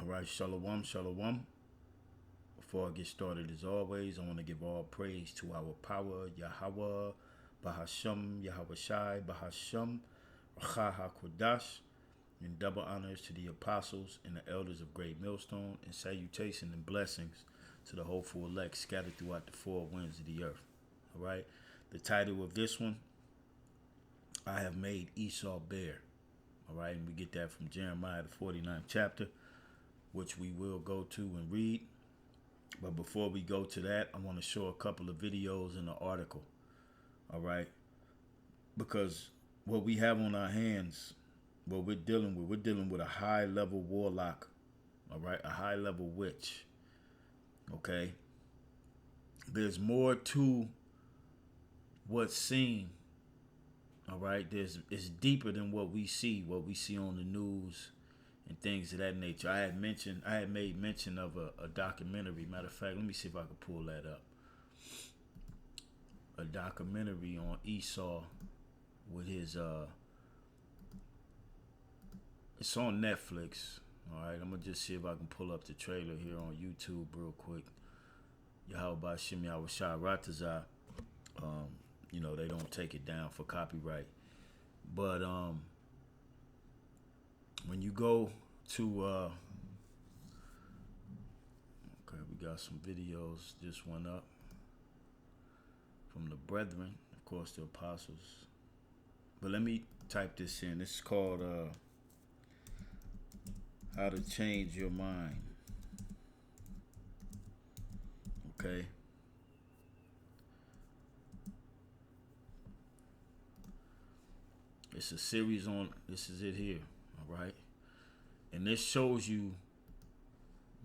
All right, shalom, shalom. Before I get started, as always, I want to give all praise to our power, Yahweh, Bahasham, Yahweh Shai, Bahasham, Racha HaKodash, and double honors to the apostles and the elders of Great Millstone, and salutation and blessings to the hopeful elect scattered throughout the four winds of the earth. All right, the title of this one, I have made Esau bare. All right, and we get that from Jeremiah, the 49th chapter, which we will go to and read. But before we go to that, I want to show a couple of videos in the article. All right, because what we have on our hands, what we're dealing with a high-level warlock. All right, a high-level witch. Okay, there's more to what's seen. All right, it's deeper than what we see on the news and things of that nature. I had made mention of a documentary. Matter of fact, let me see if I can pull that up. A documentary on Esau with his it's on Netflix. All right, I'm gonna just see if I can pull up the trailer here on YouTube real quick. Yahweh Shem Yahweh Shai Ratazah. You know, they don't take it down for copyright. But when you go to okay, we got some videos just went up from the brethren, of course the apostles. But let me type this in. This is called How to Change Your Mind. Okay. It's a series on, this is it here, all right? And this shows you,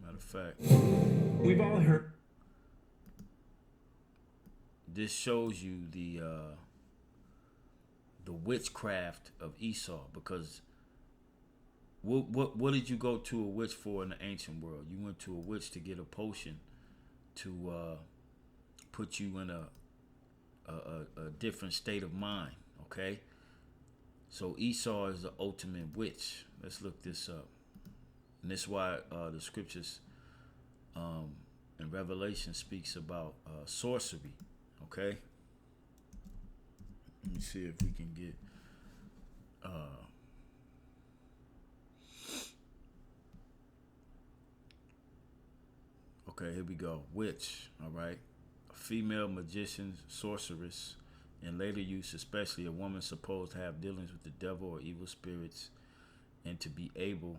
matter of fact, we've all heard. This shows you the witchcraft of Esau, because what did you go to a witch for in the ancient world? You went to a witch to get a potion to put you in a different state of mind, okay? So Esau is the ultimate witch. Let's look this up. And this is why the scriptures in Revelation speaks about sorcery. Okay? Let me see if we can get okay, here we go. Witch, all right? A female magician, sorceress. In later use, especially a woman supposed to have dealings with the devil or evil spirits, and to be able,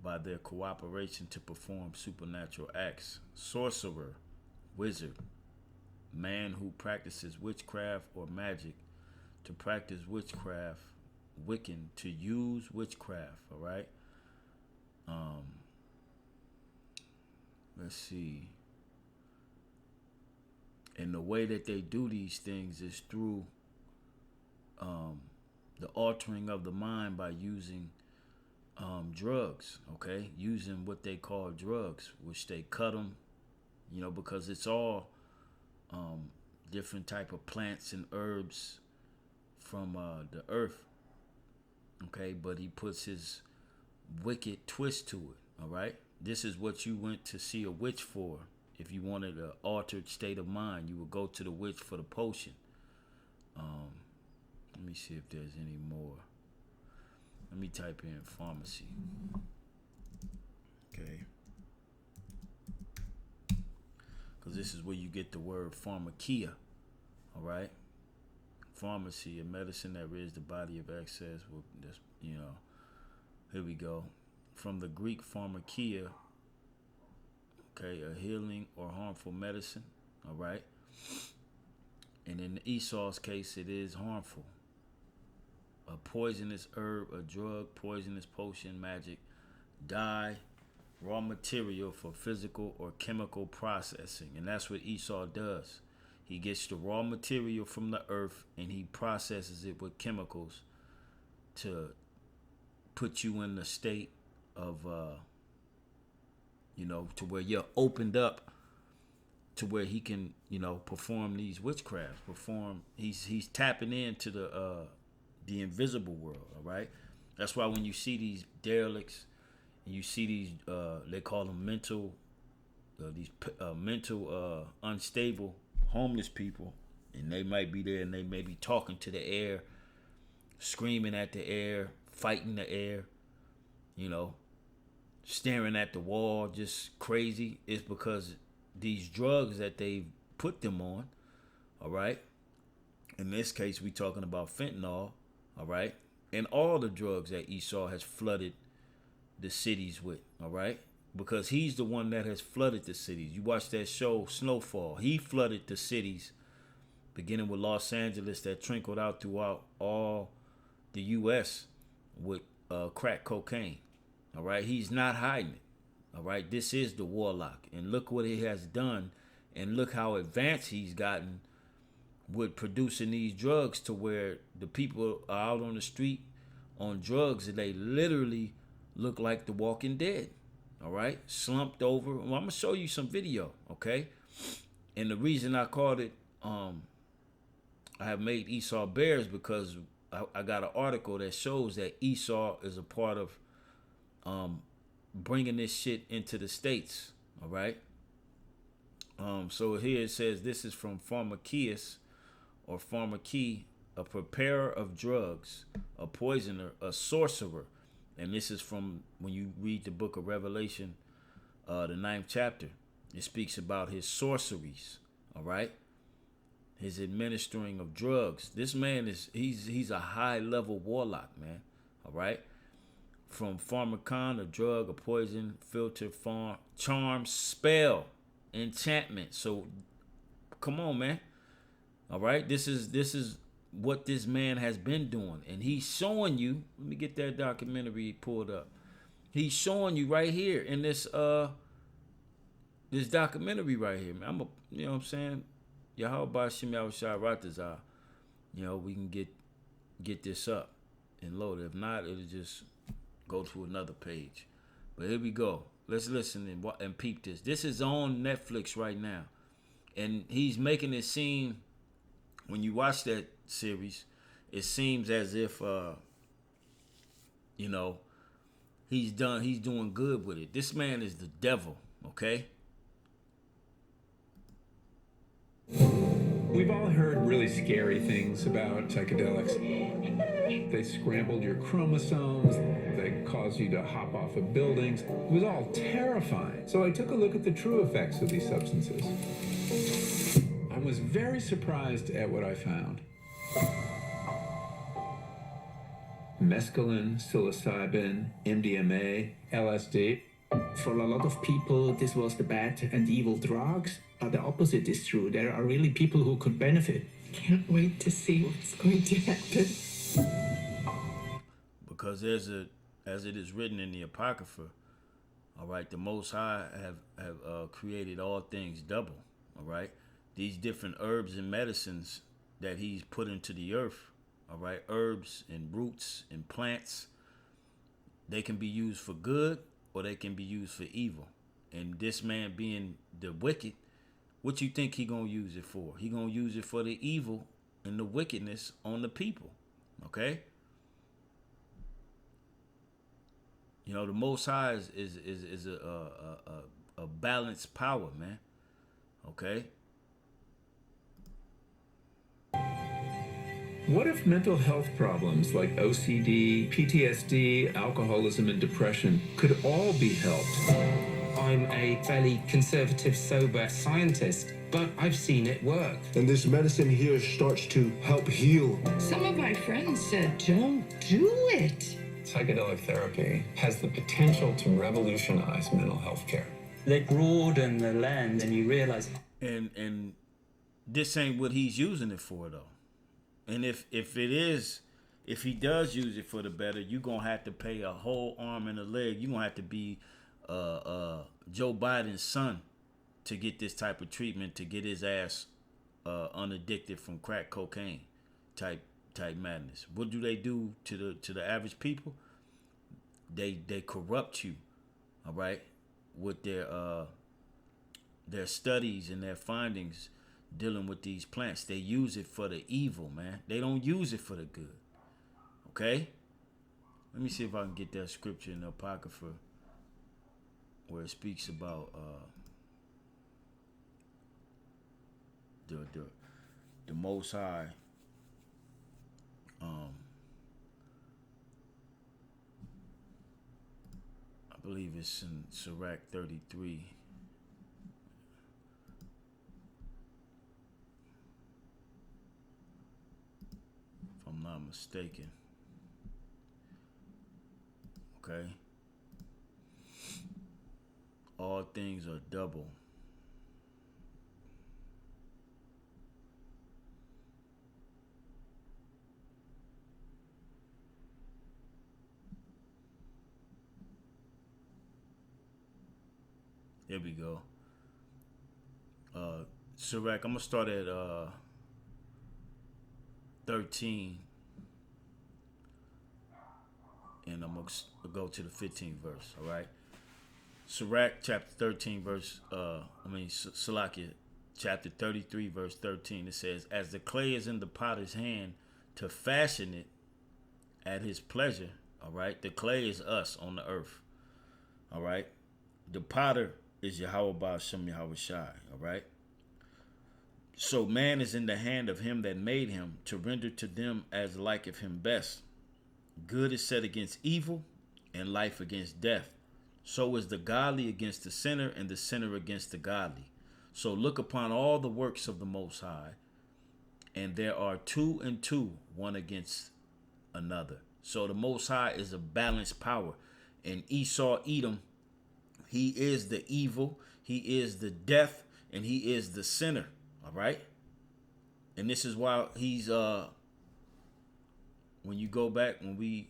by their cooperation, to perform supernatural acts. Sorcerer, wizard, man who practices witchcraft or magic. To practice witchcraft, Wiccan, to use witchcraft, all right? Let's see. And the way that they do these things is through the altering of the mind by using drugs, okay? Using what they call drugs, which they cut them, you know, because it's all different type of plants and herbs from the earth, okay? But he puts his wicked twist to it, all right? This is what you went to see a witch for. If you wanted an altered state of mind, you would go to the witch for the potion. Let me see if there's any more. Let me type in pharmacy. Okay. Because this is where you get the word pharmakia. All right. Pharmacy, a medicine that rids the body of excess. With this, you know. Here we go. From the Greek pharmakia. Okay, a healing or harmful medicine, all right? And in Esau's case, it is harmful. A poisonous herb, a drug, poisonous potion, magic, dye, raw material for physical or chemical processing. And that's what Esau does. He gets the raw material from the earth and he processes it with chemicals to put you in the state of you know, to where you're opened up to where he can, you know, perform these witchcrafts, he's tapping into the invisible world, all right? That's why when you see these derelicts you see these they call them mental unstable homeless people, and they might be there and they may be talking to the air, screaming at the air, fighting the air, you know, staring at the wall, just crazy. It's because these drugs that they put them on, all right? In this case, we talking about fentanyl, all right? And all the drugs that Esau has flooded the cities with, all right? Because he's the one that has flooded the cities. You watch that show, Snowfall. He flooded the cities, beginning with Los Angeles, that trickled out throughout all the U.S. with crack cocaine, all right? He's not hiding it, all right? This is the warlock. And look what he has done, and look how advanced he's gotten with producing these drugs to where the people are out on the street on drugs and they literally look like the Walking Dead, all right? Slumped over. Well, I'm going to show you some video, okay? And the reason I called it, I have made Esau Bears because I got an article that shows that Esau is a part of bringing this shit into the States, all right? So here it says, this is from Pharmakeus, or Pharmaki, a preparer of drugs, a poisoner, a sorcerer. And this is from when you read the book of Revelation, the 9th chapter. It speaks about his sorceries, all right? His administering of drugs. This man he's a high level warlock, man, all right? From pharmacon, a drug, a poison, filter, farm, charm, spell, enchantment. So come on, man. All right, this is what this man has been doing, and he's showing you. Let me get that documentary pulled up. He's showing you right here in this this documentary right here. Man, you know what I'm saying? Yahweh Shem Yahushua Ratazah. You know, we can get this up and load it. If not, it'll just go to another page. But here we go. Let's listen and peep this. This is on Netflix right now, and he's making it seem. When you watch that series, it seems as if, you know, he's doing good with it. This man is the devil, okay? We've all heard really scary things about psychedelics. They scrambled your chromosomes. They caused you to hop off of buildings. It was all terrifying. So I took a look at the true effects of these substances. I was very surprised at what I found. Mescaline, psilocybin, MDMA, LSD. For a lot of people, this was the bad and evil drugs, but the opposite is true. There are really people who could benefit. Can't wait to see what's going to happen. Because as it is written in the Apocrypha, all right, the Most High have created all things double, all right? These different herbs and medicines that he's put into the earth, all right, herbs and roots and plants, they can be used for good or they can be used for evil. And this man being the wicked, what you think he gonna use it for? He gonna use it for the evil and the wickedness on the people, okay? You know, the Most High is a balanced power, man, okay? What if mental health problems like OCD, PTSD, alcoholism, and depression could all be helped? I'm a fairly conservative, sober scientist, but I've seen it work. And this medicine here starts to help heal. Some of my friends said, don't do it. Psychedelic therapy has the potential to revolutionize mental health care. They broaden the lens and you realize... And this ain't what he's using it for, though. And if he does use it for the better, you're going to have to pay a whole arm and a leg. You're going to have to be Joe Biden's son to get this type of treatment, to get his ass unaddicted from crack cocaine type madness. What do they do to the average people? They corrupt you, all right, with their studies and their findings dealing with these plants. They use it for the evil, man. They don't use it for the good. Okay? Let me see if I can get that scripture in the Apocrypha where it speaks about the Most High. I believe it's in Sirach 33. If I'm not mistaken. Okay. All things are double. There we go. Sirach, I'm gonna start at 13, and I'm gonna go to the 15th verse. All right. Sirach chapter 13 verse. Salakia chapter 33 verse 13. It says, "As the clay is in the potter's hand to fashion it at his pleasure." All right. The clay is us on the earth. All right. The potter is Yahweh Ba'ashem Yahweh Shai. All right. So man is in the hand of him that made him to render to them as liketh him best. Good is set against evil, and life against death. So is the godly against the sinner, and the sinner against the godly. So look upon all the works of the Most High, and there are two and two, one against another. So the Most High is a balanced power. And Esau, Edom, he is the evil, he is the death, and he is the sinner. All right. And this is why he's when you go back, when we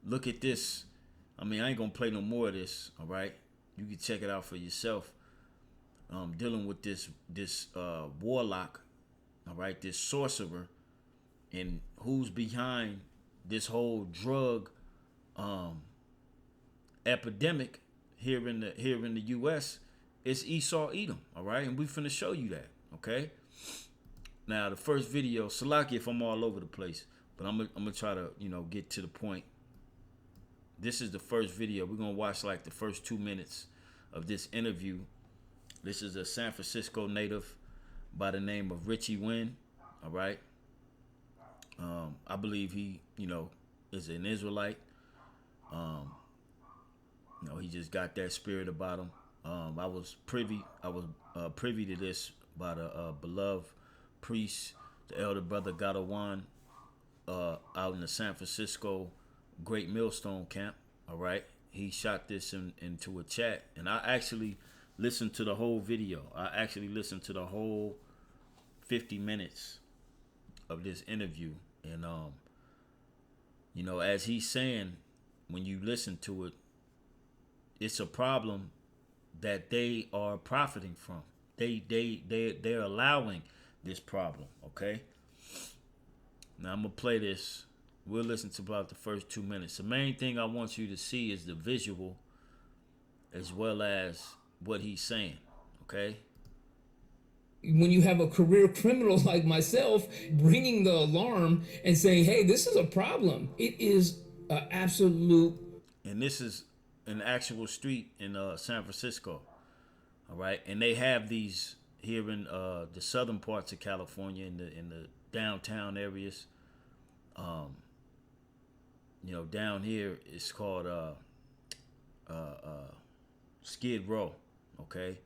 look at this, I ain't gonna play no more of this. All right. You can check it out for yourself. Dealing with this warlock, all right, this sorcerer, and who's behind this whole drug epidemic here in the U.S. It's Esau, Edom. All right, and we finna show you that. Okay. Now the first video, Salaki, if I'm all over the place, but I'm gonna try to get to the point. This is the first video. We're gonna watch like the first 2 minutes of this interview. This is a San Francisco native by the name of Richie Wynn. All right. I believe he is an Israelite. He just got that spirit about him. I was privy to this by the beloved priest, the elder brother Gadawan, out in the San Francisco Great Millstone Camp. All right, he shot this into a chat, and I actually listened to the whole video. I actually listened to the whole 50 minutes of this interview, and as he's saying, when you listen to it, it's a problem that they are profiting from. They're allowing this problem. Okay. Now I'm gonna play this. We'll listen to about the first 2 minutes. The main thing I want you to see is the visual, as well as what he's saying. Okay. When you have a career criminal like myself bringing the alarm and saying, hey, this is a problem, it is an absolute. And this is an actual street in San Francisco. All right. And they have these here in the southern parts of California, in the downtown areas. Down here it's called Skid Row. Okay.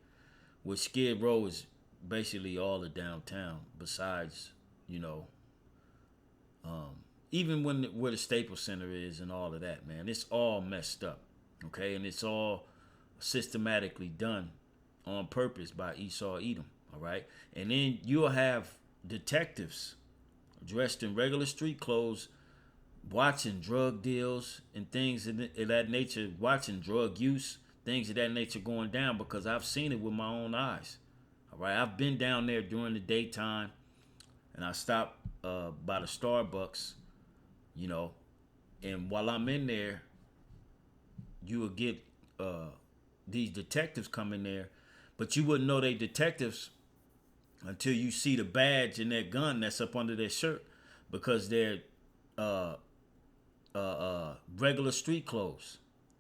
Which Skid Row is basically all the downtown, besides, even where the Staples Center is and all of that, man. It's all messed up. Okay. And it's all systematically done on purpose by Esau, Edom. All right. And then you'll have detectives dressed in regular street clothes watching drug deals and things of that nature, watching drug use, things of that nature going down, because I've seen it with my own eyes. All right. I've been down there during the daytime, and I stopped by the Starbucks, and while I'm in there, you will get these detectives come in there, but you wouldn't know they detectives until you see the badge and that gun that's up under their shirt, because they're regular street clothes,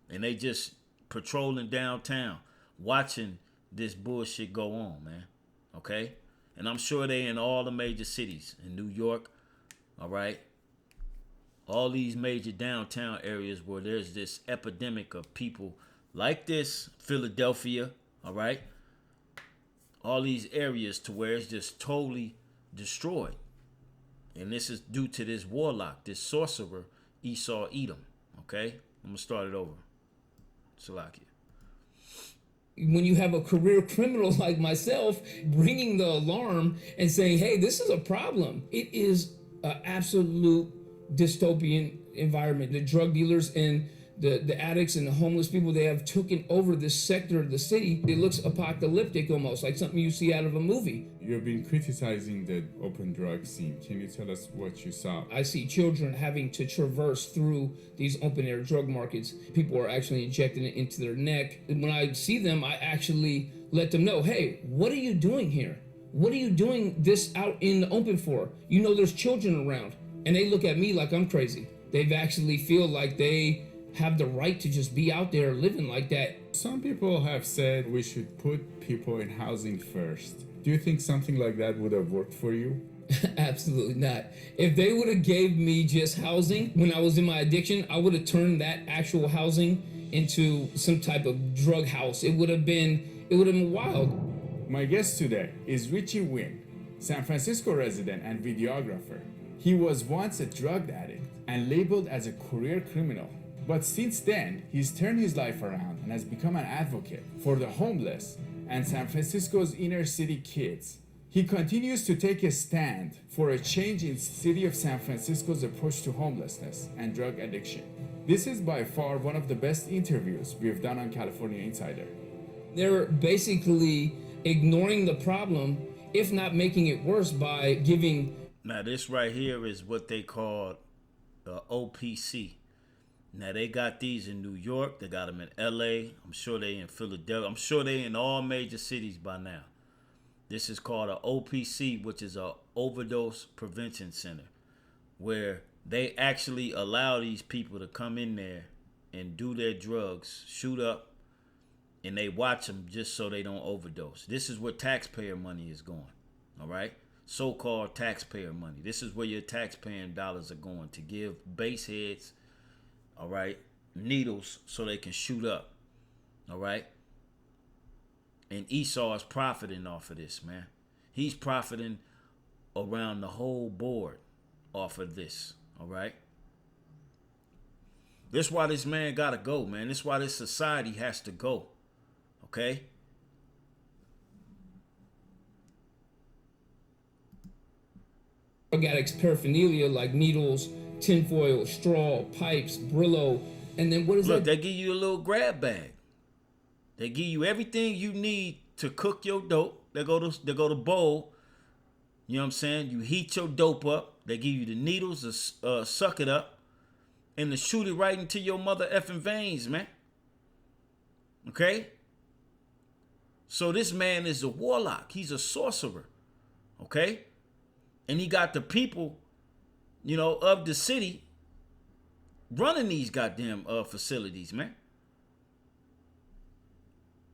and they just patrolling downtown, watching this bullshit go on, man. Okay? And I'm sure they in all the major cities. In New York, all right? All these major downtown areas where there's this epidemic of people like this. Philadelphia, all right? All these areas to where it's just totally destroyed. And this is due to this warlock, this sorcerer, Esau Edom. Okay? I'm going to start it over. Salakia. When you have a career criminal like myself bringing the alarm and saying, hey, this is a problem, it is an absolute dystopian environment. The drug dealers and the addicts and the homeless people, they have taken over this sector of the city. It looks apocalyptic almost, like something you see out of a movie. You've been criticizing the open drug scene. Can you tell us what you saw? I see children having to traverse through these open air drug markets. People are actually injecting it into their neck. And when I see them, I actually let them know, hey, what are you doing here? What are you doing this out in the open for? You know there's children around. And they look at me like I'm crazy. They actually feel like they have the right to just be out there living like that. Some people have said we should put people in housing first. Do you think something like that would have worked for you? Absolutely not. If they would have gave me just housing when I was in my addiction, I would have turned that actual housing into some type of drug house. It would have been wild. My guest today is Richie Wynn, San Francisco resident and videographer. He was once a drug addict and labeled as a career criminal. But since then, he's turned his life around and has become an advocate for the homeless and San Francisco's inner city kids. He continues to take a stand for a change in city of San Francisco's approach to homelessness and drug addiction. This is by far one of the best interviews we've done on California Insider. They're basically ignoring the problem, if not making it worse by giving. Now this right here is what they call OPC. Now they got these in New York, they got them in LA, I'm sure they in Philadelphia, I'm sure they in all major cities by now. This is called a OPC, which is a overdose prevention center, where they actually allow these people to come in there and do their drugs, shoot up, and they watch them just so they don't overdose. This is where taxpayer money is going, all right? So-called taxpayer money. This is where your taxpaying dollars are going to give base heads, all right, needles so they can shoot up, all right? And Esau is profiting off of this, man. He's profiting around the whole board off of this, all right? This is why this man got to go, man. This is why this society has to go, okay? Drug addicts paraphernalia like needles, tinfoil, straw, pipes, Brillo, and then what is Look, that? they give you a little grab bag. They give you everything you need to cook your dope. They go to bowl. You know what I'm saying? You heat your dope up. They give you the needles to suck it up and to shoot it right into your mother effing veins, man. Okay? So this man is a warlock. He's a sorcerer. Okay? And he got the people, you know, of the city running these goddamn facilities, man.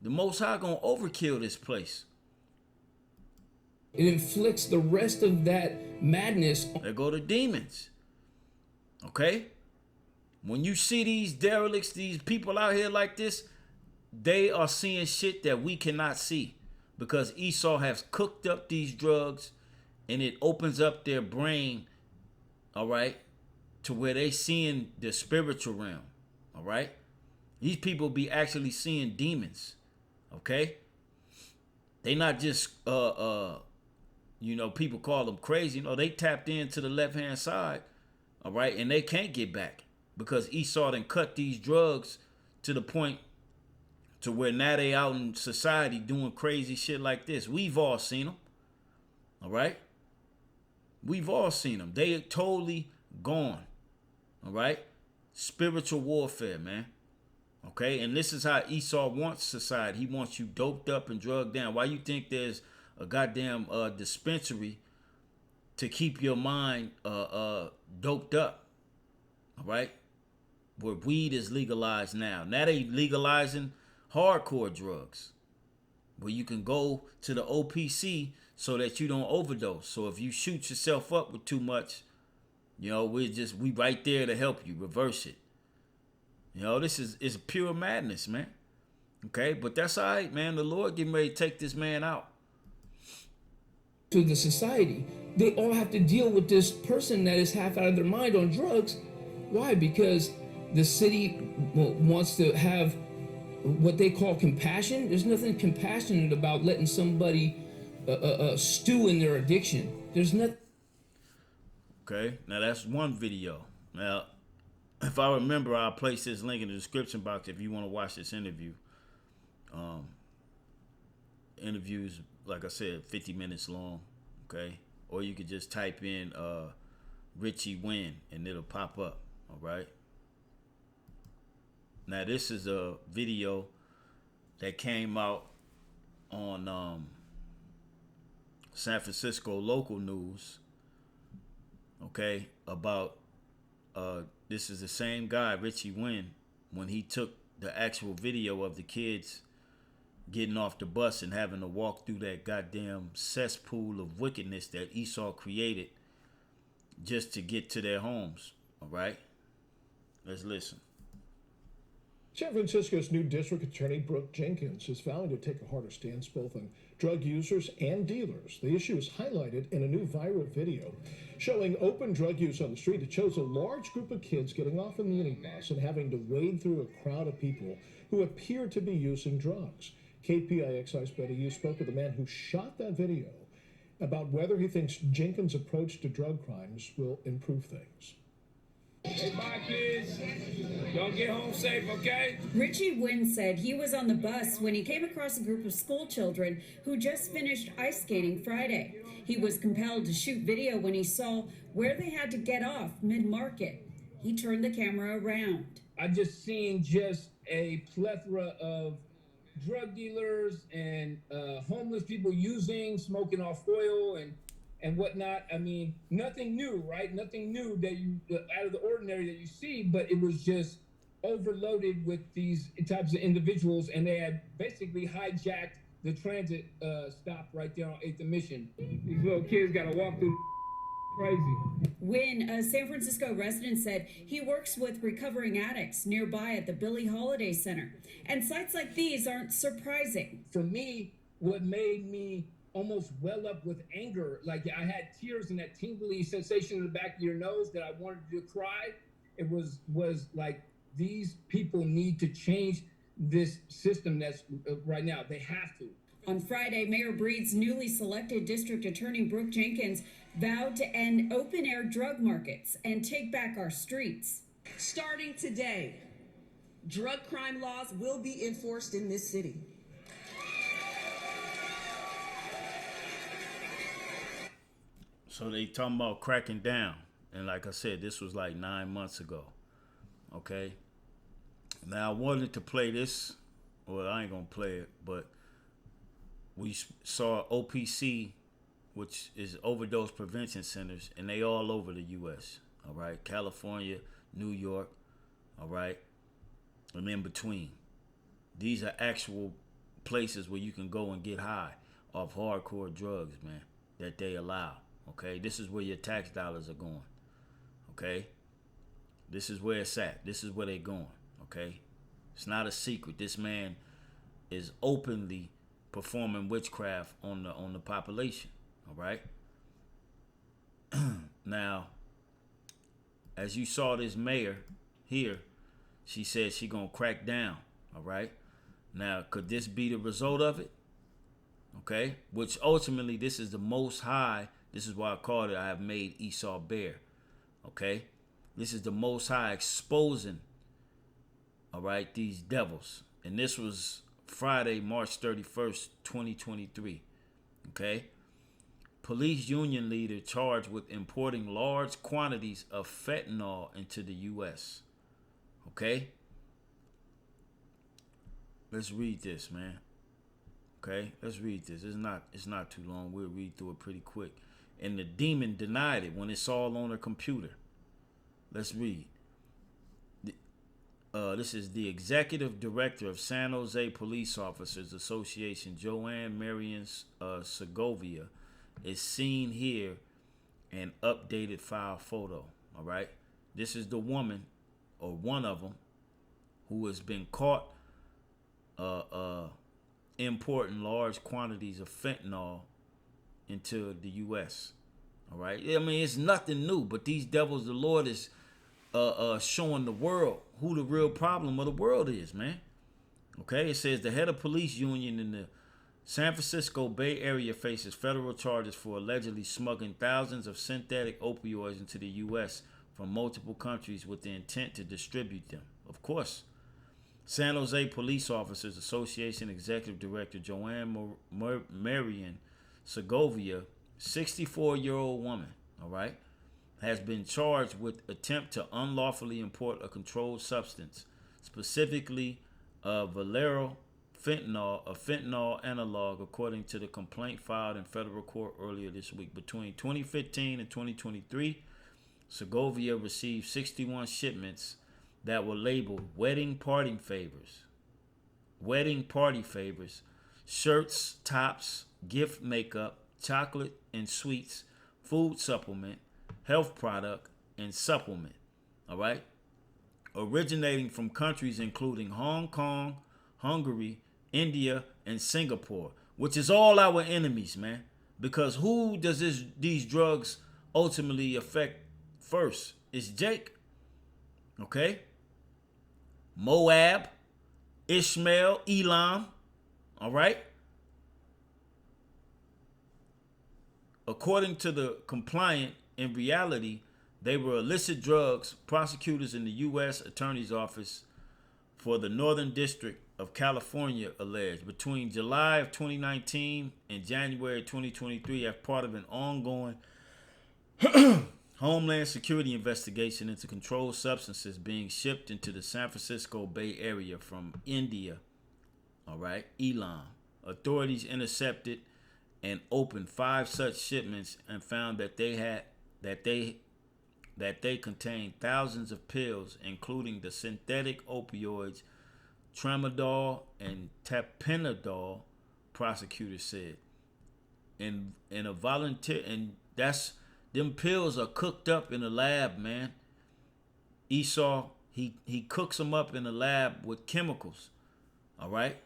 The Most High gonna overkill this place. It inflicts the rest of that madness. There go the demons. Okay? When you see these derelicts, these people out here like this, they are seeing shit that we cannot see. Because Esau has cooked up these drugs and it opens up their brain, all right, to where they seeing the spiritual realm, all right? These people be actually seeing demons, okay? They not just, you know, people call them crazy. No, they tapped into the left-hand side, all right? And they can't get back because Esau done cut these drugs to the point to where now they out in society doing crazy shit like this. We've all seen them, all right? We've all seen them. They are totally gone, all right? Spiritual warfare, man. Okay, and this is how Esau wants society. He wants you doped up and drugged down. Why you think there's a goddamn dispensary to keep your mind doped up? All right, where weed is legalized now. Now they legalizing hardcore drugs, where you can go to the OPC so that you don't overdose. So if you shoot yourself up with too much, you know, we right there to help you reverse it. You know, this is pure madness, man. Okay, but that's all right, man. The Lord getting ready to take this man out. To the society, they all have to deal with this person that is half out of their mind on drugs. Why? Because the city wants to have what they call compassion. There's nothing compassionate about letting somebody stew in their addiction. There's nothing. Okay, now that's one video. Now, if I remember, I'll place this link in the description box if you want to watch this interview. Interviews, like I said, 50 minutes long, okay? Or you could just type in Richie Wynn and it'll pop up, all right? Now, this is a video that came out on San Francisco local news, okay, about this is the same guy, Richie Wynn, when he took the actual video of the kids getting off the bus and having to walk through that goddamn cesspool of wickedness that Esau created just to get to their homes. All right? Let's listen. San Francisco's new district attorney, Brooke Jenkins, is vowing to take a harder stance both on drug users and dealers. The issue is highlighted in a new viral video showing open drug use on the street. It shows a large group of kids getting off a minibus and having to wade through a crowd of people who appear to be using drugs. KPIX's Betty Yu spoke with the man who shot that video about whether he thinks Jenkins' approach to drug crimes will improve things. Hey, bye, kids. Y'all get home safe, okay? Richie Wynn said he was on the bus when he came across a group of school children who just finished ice skating Friday. He was compelled to shoot video when he saw where they had to get off mid-market. He turned the camera around. I just seen just a plethora of drug dealers and homeless people smoking off oil and whatnot. I mean, nothing new, right? Nothing new that you out of the ordinary that you see, but it was just overloaded with these types of individuals, and they had basically hijacked the transit stop right there on 8th and Mission. These little kids got to walk through. Crazy. Wynn, a San Francisco resident, said he works with recovering addicts nearby at the Billie Holiday Center. And sites like these aren't surprising. For me, what made me almost well up with anger, like I had tears and that tingly sensation in the back of your nose that I wanted to cry, it was like these people need to change this system that's right now. They have to. On Friday, Mayor Breed's newly selected district attorney, Brooke Jenkins, vowed to end open-air drug markets and take back our streets. Starting today, drug crime laws will be enforced in this city. So they talking about cracking down. And like I said, this was like 9 months ago. Okay? Now I wanted to play this. Well, I ain't going to play it, but we saw OPC, which is overdose prevention centers, and they all over the U.S., all right? California, New York, all right? And in between. These are actual places where you can go and get high off hardcore drugs, man, that they allow, okay? This is where your tax dollars are going, okay? This is where it's at. This is where they're going, okay? It's not a secret. This man is openly performing witchcraft on the population. All right. Now, as you saw this mayor here, she said she gonna crack down. All right. Now, could this be the result of it? Okay. Which ultimately, this is the most high. This is why I called it. I have made Esau bare. Okay. This is the most high exposing. All right, these devils, and this was Friday, March 31st, 2023. Okay. Police union leader charged with importing large quantities of fentanyl into the U.S. Okay? Let's read this, man. Okay? Let's read this. It's not too long. We'll read through it pretty quick. And the demon denied it when it's all on her computer. Let's read. This is the executive director of San Jose Police Officers Association, Joanne Marion Segovia, is seen here an updated file photo. All right. This is the woman, or one of them, who has been caught importing large quantities of fentanyl into the U.S. All right. I mean, it's nothing new, but these devils, the Lord is showing the world who the real problem of the world is, man. Okay. It says the head of police union in the San Francisco Bay Area faces federal charges for allegedly smuggling thousands of synthetic opioids into the U.S. from multiple countries with the intent to distribute them. Of course. San Jose Police Officers Association Executive Director Joanne Marion Segovia, 64-year-old woman, all right, has been charged with attempt to unlawfully import a controlled substance, specifically Valero fentanyl, a fentanyl analog, according to the complaint filed in federal court earlier this week. Between 2015 and 2023, Segovia received 61 shipments that were labeled wedding party favors, shirts, tops, gift makeup, chocolate and sweets, food supplement, health product, and supplement. All right. Originating from countries including Hong Kong, Hungary, India, and Singapore, which is all our enemies, man. Because who does these drugs ultimately affect first? It's Jake. Okay. Moab, Ishmael, Elam. All right. According to the complaint, in reality, they were illicit drugs. Prosecutors in the U.S. Attorney's Office for the Northern District of California alleged between July of 2019 and January 2023, as part of an ongoing Homeland Security investigation into controlled substances being shipped into the San Francisco Bay Area from India, all right, Elam. Authorities intercepted and opened 5 such shipments and found that they contained thousands of pills, including the synthetic opioids tramadol and tapentadol, prosecutors said. And a volunteer, and that's them pills are cooked up in a lab, man. Esau, he cooks them up in a lab with chemicals, all right,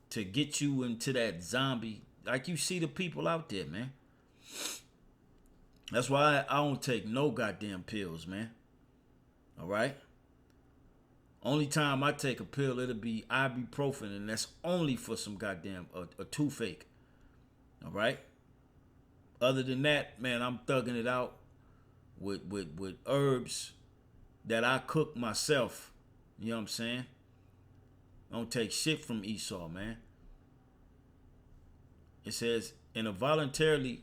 to get you into that zombie. Like you see the people out there, man. That's why I don't take no goddamn pills, man. All right. Only time I take a pill, it'll be ibuprofen, and that's only for some goddamn a toothache. All right. Other than that, man, I'm thugging it out with herbs that I cook myself. You know what I'm saying? I don't take shit from Esau, man. It says in a voluntary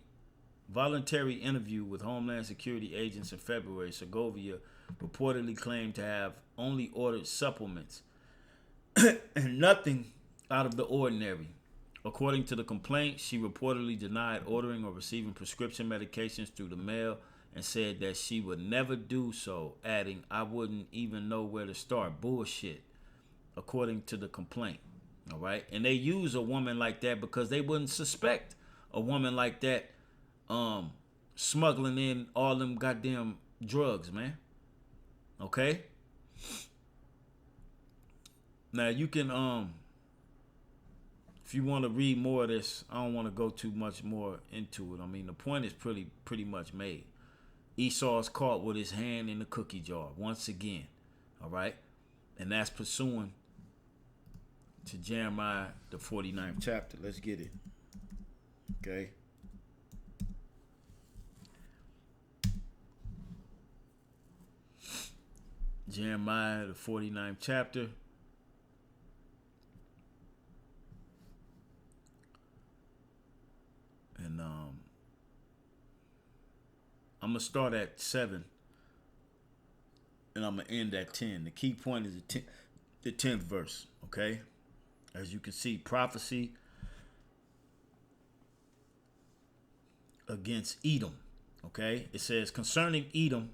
interview with Homeland Security agents in February, Segovia reportedly claimed to have only ordered supplements and nothing out of the ordinary. According to the complaint, she reportedly denied ordering or receiving prescription medications through the mail and said that she would never do so, adding, "I wouldn't even know where to start." Bullshit, according to the complaint. All right. And they use a woman like that because they wouldn't suspect a woman like that smuggling in all them goddamn drugs, man. Okay. Now you can if you want to read more of this, I don't want to go too much more into it. I mean, the point is pretty much made. Esau's caught with his hand in the cookie jar once again. All right. And that's pursuing to Jeremiah, the 49th chapter. Let's get it. Okay. Jeremiah, the 49th chapter. And I'm going to start at 7. And I'm going to end at 10. The key point is the 10th verse. Okay. As you can see, prophecy against Edom. Okay. It says, concerning Edom,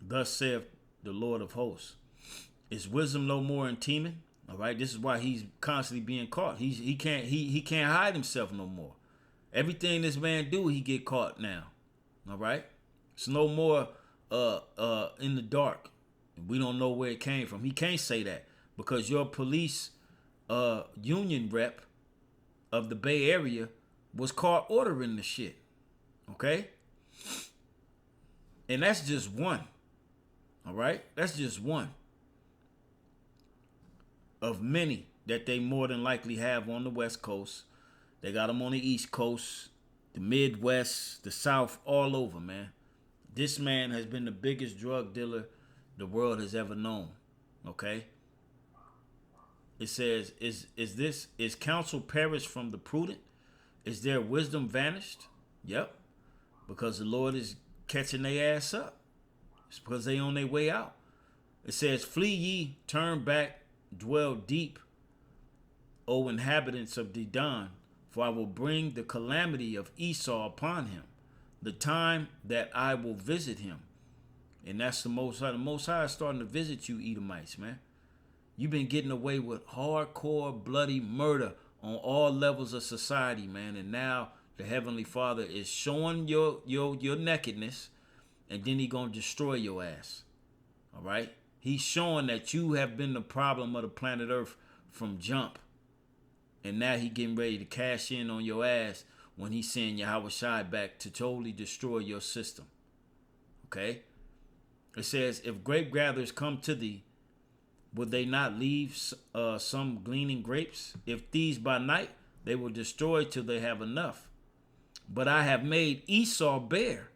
thus saith the Lord of hosts, Is wisdom no more in teeming? All right. This is why he's constantly being caught. He can't hide himself no more. Everything this man do, he get caught now. All right. It's no more in the dark. We don't know where it came from. He can't say that because your police union rep of the Bay Area was caught ordering the shit. Okay? And that's just one. All right? That's just one of many that they more than likely have on the West Coast. They got them on the East Coast, the Midwest, the South, all over, man. This man has been the biggest drug dealer the world has ever known. Okay? It says, is counsel perished from the prudent? Is their wisdom vanished? Yep. Because the Lord is catching their ass up. It's because they on their way out. It says, flee ye, turn back, dwell deep, O inhabitants of Dedan, for I will bring the calamity of Esau upon him, the time that I will visit him. And that's the Most High. The Most High is starting to visit you, Edomites, man. You've been getting away with hardcore, bloody murder on all levels of society, man. And now the Heavenly Father is showing your nakedness, and then he gonna destroy your ass. All right? He's showing that you have been the problem of the planet Earth from jump. And now he getting ready to cash in on your ass when he send Yahweh Shai back to totally destroy your system. Okay? It says, if grape gatherers come to thee, would they not leave some gleaning grapes? If thieves by night, they will destroy till they have enough. But I have made Esau bare.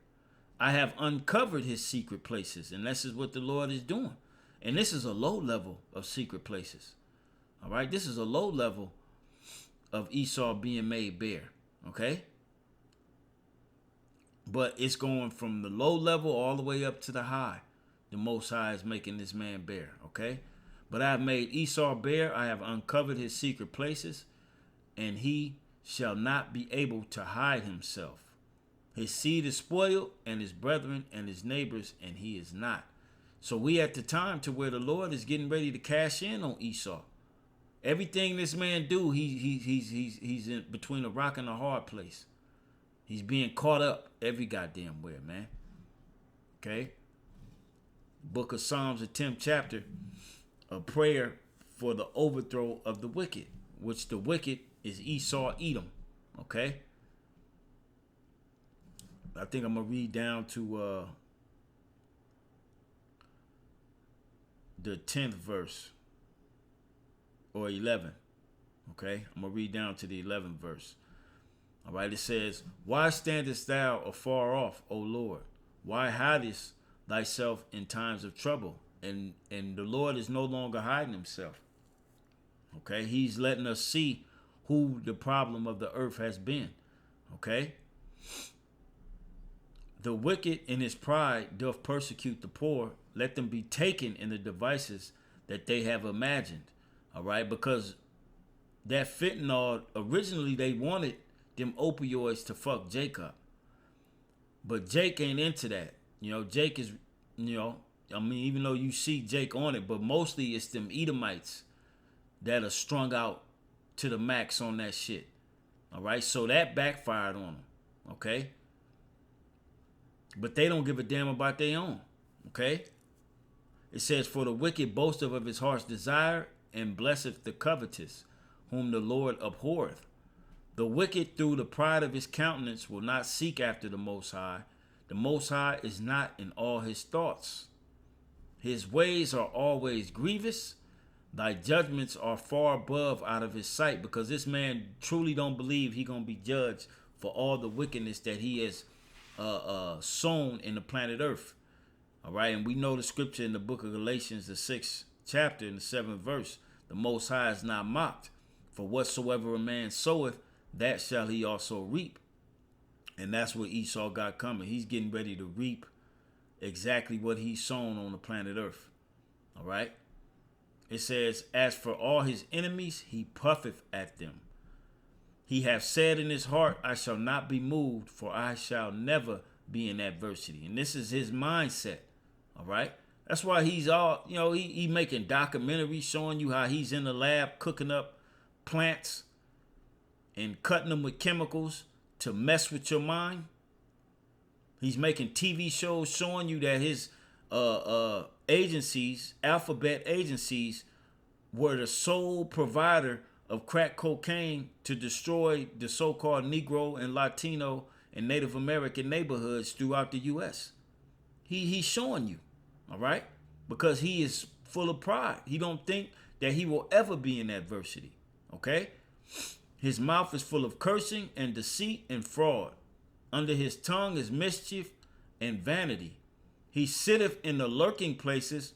I have uncovered his secret places. And this is what the Lord is doing. And this is a low level of secret places. All right? This is a low level of Esau being made bare. Okay? But it's going from the low level all the way up to the high. The Most High is making this man bare. Okay? But I have made Esau bare. I have uncovered his secret places. And he shall not be able to hide himself. His seed is spoiled, and his brethren and his neighbors, and he is not. So we at the time to where the Lord is getting ready to cash in on Esau. Everything this man do, he's in between a rock and a hard place. He's being caught up every goddamn where, man. Okay? Book of Psalms, the 10th chapter, a prayer for the overthrow of the wicked, which the wicked is Esau, Edom. Okay? I think I'm going to read down to the 10th verse or 11. Okay? I'm going to read down to the 11th verse. All right? It says, why standest thou afar off, O Lord? Why hidest thyself in times of trouble? And the Lord is no longer hiding himself. Okay? He's letting us see who the problem of the earth has been. Okay? The wicked in his pride doth persecute the poor. Let them be taken in the devices that they have imagined. All right? Because that fentanyl, originally they wanted them opioids to fuck Jacob. But Jake ain't into that. You know, Jake is, you know, I mean, even though you see Jake on it, but mostly it's them Edomites that are strung out to the max on that shit. All right? So that backfired on them. Okay? But they don't give a damn about their own. Okay? It says, for the wicked boasteth of his heart's desire, and blesseth the covetous, whom the Lord abhorreth. The wicked through the pride of his countenance will not seek after the Most High. The Most High is not in all his thoughts. His ways are always grievous. Thy judgments are far above out of his sight. Because this man truly don't believe he gonna be judged for all the wickedness that he has sown in the planet Earth. All right, and we know the scripture in the book of Galatians, the 6th chapter, in the 7th verse. The Most High is not mocked. For whatsoever a man soweth, that shall he also reap. And that's what Esau got coming. He's getting ready to reap exactly what he's sown on the planet Earth. All right. It says, as for all his enemies, he puffeth at them. He hath said in his heart, I shall not be moved, for I shall never be in adversity. And this is his mindset. All right. That's why he's all, he making documentaries showing you how he's in the lab cooking up plants and cutting them with chemicals to mess with your mind. He's making TV shows showing you that his agencies, alphabet agencies, were the sole provider of crack cocaine to destroy the so-called Negro and Latino and Native American neighborhoods throughout the U.S. He's showing you, all right? Because he is full of pride. He don't think that he will ever be in adversity, okay? His mouth is full of cursing and deceit and fraud. Under his tongue is mischief and vanity. He sitteth in the lurking places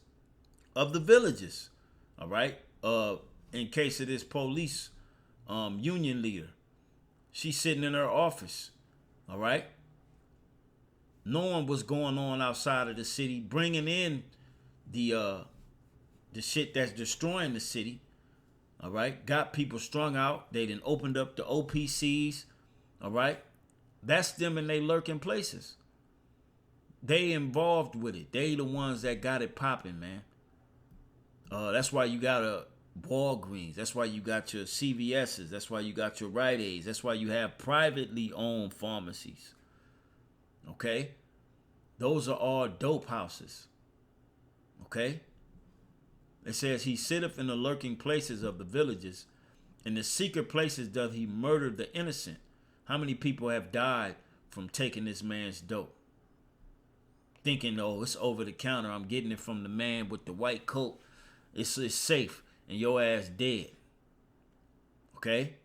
of the villages, all right? In case of this police union leader, she's sitting in her office, all right? Knowing what's going on outside of the city, bringing in the shit that's destroying the city, all right? Got people strung out. They done opened up the OPCs, all right? That's them in they lurking places. They involved with it. They the ones that got it popping, man. That's why you got a Walgreens. That's why you got your CVS's. That's why you got your Rite Aids. That's why you have privately owned pharmacies. Okay? Those are all dope houses. Okay? It says he sitteth in the lurking places of the villages. In the secret places doth he murder the innocent. How many people have died from taking this man's dope? Thinking, oh, it's over the counter. I'm getting it from the man with the white coat. It's safe. And your ass dead. Okay?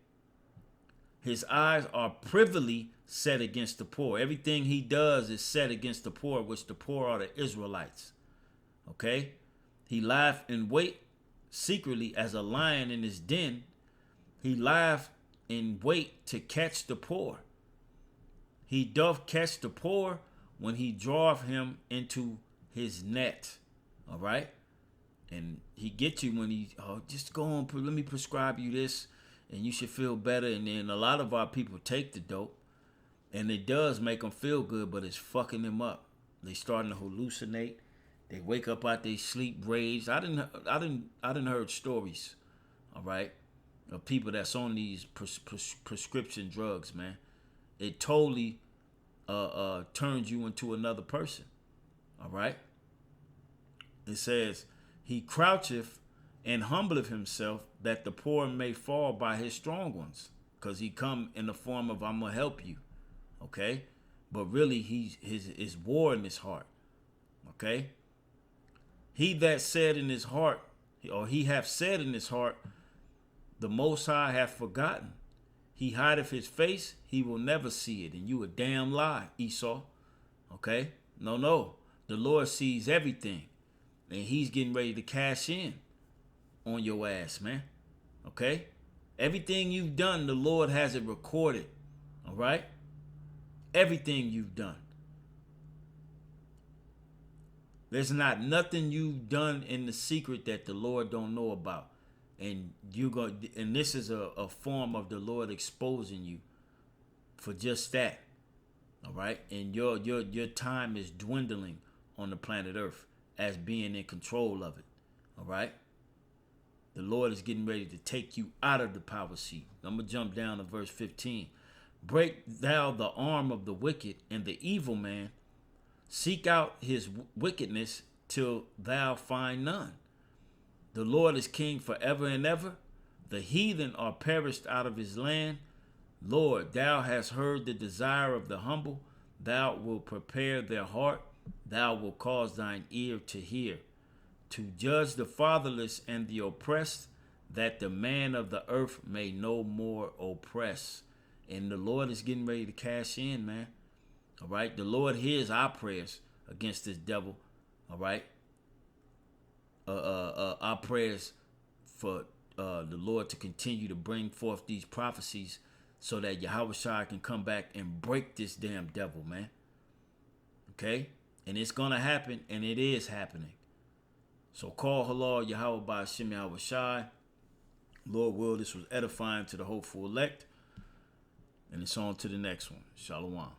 His eyes are privily set against the poor. Everything he does is set against the poor, which the poor are the Israelites. Okay? He lieth in wait secretly as a lion in his den. He lieth in wait to catch the poor. He doth catch the poor when he draweth him into his net. All right? And he gets you when he, just go on, let me prescribe you this, and you should feel better. And then a lot of our people take the dope, and it does make them feel good, but it's fucking them up. They starting to hallucinate. They wake up out their sleep rage. I didn't heard stories, all right, of people that's on these prescription drugs, man. It totally turns you into another person, all right. It says, he croucheth and humbleth himself that the poor may fall by his strong ones. Because he come in the form of, I'm going to help you. Okay? But really, his war in his heart. Okay? He that said in his heart, or he hath said in his heart, the Most High hath forgotten. He hideth his face, he will never see it. And you a damn lie, Esau. Okay? No. The Lord sees everything. And he's getting ready to cash in on your ass, man. Okay? Everything you've done, the Lord has it recorded. All right? Everything you've done. There's not nothing you've done in the secret that the Lord don't know about. And this is a form of the Lord exposing you for just that. All right? And your time is dwindling on the planet Earth as being in control of it. All right? The Lord is getting ready to take you out of the power seat. I'm going to jump down to verse 15. Break thou the arm of the wicked and the evil man. Seek out his wickedness till thou find none. The Lord is king forever and ever. The heathen are perished out of his land. Lord, thou hast heard the desire of the humble. Thou wilt prepare their heart. Thou wilt cause thine ear to hear, to judge the fatherless and the oppressed, that the man of the earth may no more oppress. And the Lord is getting ready to cash in, man. All right. The Lord hears our prayers against this devil. All right. Our prayers for the Lord to continue to bring forth these prophecies so that Yahweh can come back and break this damn devil, man. Okay. And it's going to happen, and it is happening. So call halal Yahweh by Hashem Yahweh Shai. Lord will, this was edifying to the hopeful elect. And it's on to the next one. Shalom.